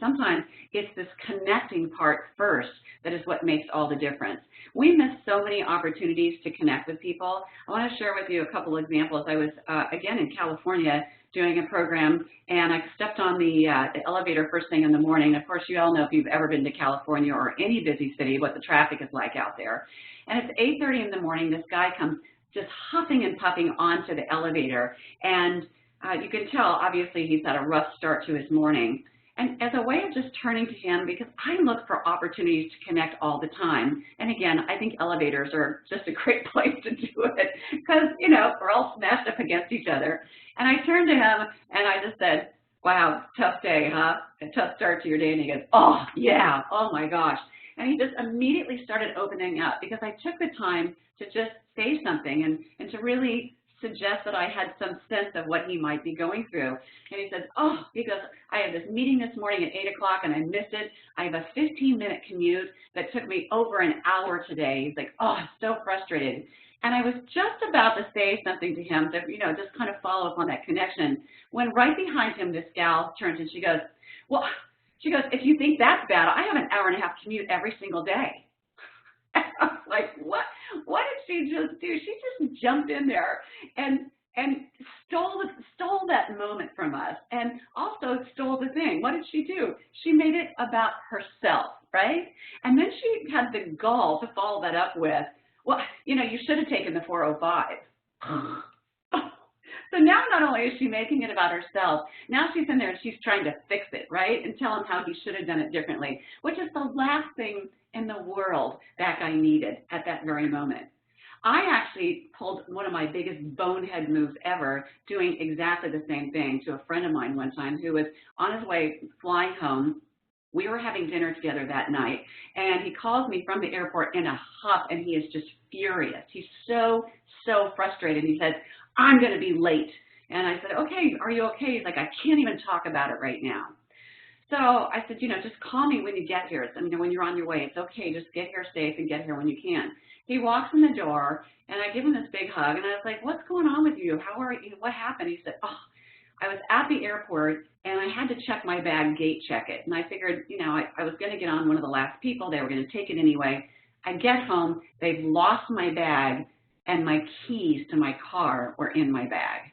sometimes it's this connecting part first that is what makes all the difference. We miss so many opportunities to connect with people. I want to share with you a couple of examples. I was, again, in California doing a program, and I stepped on the elevator first thing in the morning. Of course, you all know if you've ever been to California or any busy city what the traffic is like out there. And it's 8:30 in the morning. This guy comes just huffing and puffing onto the elevator, and you can tell, obviously, he's had a rough start to his morning. And as a way of just turning to him, because I look for opportunities to connect all the time. And again, I think elevators are just a great place to do it because, you know, we're all smashed up against each other. And I turned to him and I just said, wow, tough day, huh? A tough start to your day. And he goes, oh, yeah, oh my gosh. And he just immediately started opening up because I took the time to just say something and to really suggest that I had some sense of what he might be going through. And he says, oh, because I had this meeting this morning at 8 o'clock and I missed it. I have a 15-minute commute that took me over an hour today. He's like, oh, I'm so frustrated. And I was just about to say something to him to, you know, just kind of follow up on that connection when right behind him, this gal turns and she goes, well, if you think that's bad, I have an hour-and-a-half commute every single day. And I was like, what did she just do? She just jumped in there and stole that moment from us and also stole the thing. What did she do? She made it about herself, right? And then she had the gall to follow that up with, well, you know, you should have taken the 405. So now not only is she making it about herself, now she's in there and she's trying to fix it, right? And tell him how he should have done it differently, which is the last thing in the world that guy needed at that very moment. I actually pulled one of my biggest bonehead moves ever doing exactly the same thing to a friend of mine one time who was on his way flying home. We were having dinner together that night, and he calls me from the airport in a huff, and he is just furious. He's so frustrated. He said, I'm going to be late. And I said, okay, are you okay? He's like, I can't even talk about it right now. So I said, you know, just call me when you get here. I mean, when you're on your way, it's okay. Just get here safe and get here when you can. He walks in the door, and I give him this big hug, and I was like, what's going on with you? How are you? What happened? He said, oh, I was at the airport, and I had to check my bag, gate check it. And I figured, you know, I was going to get on one of the last people. They were going to take it anyway. I get home, they've lost my bag, and my keys to my car were in my bag.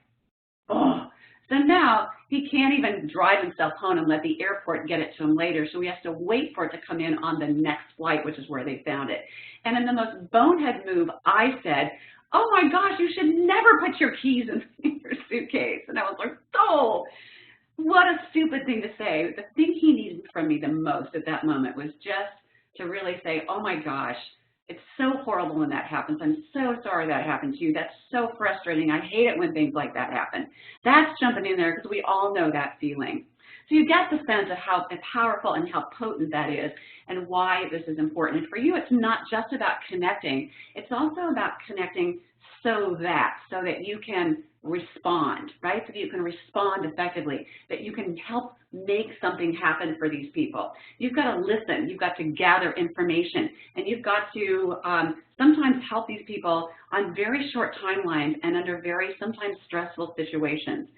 Oh, so now he can't even drive himself home and let the airport get it to him later, so he has to wait for it to come in on the next flight, which is where they found it. And in the most bonehead move, I said, oh my gosh, you should never put your keys in your suitcase. And I was like, oh, what a stupid thing to say. The thing he needed from me the most at that moment was just to really say, oh my gosh, it's so horrible when that happens. I'm so sorry that happened to you. That's so frustrating. I hate it when things like that happen. That's jumping in there because we all know that feeling. So you get the sense of how powerful and how potent that is and why this is important. And for you, it's not just about connecting. It's also about connecting so that you can respond, right? So that you can respond effectively, that you can help make something happen for these people. You've got to listen, you've got to gather information, and you've got to sometimes help these people on very short timelines and under very sometimes stressful situations.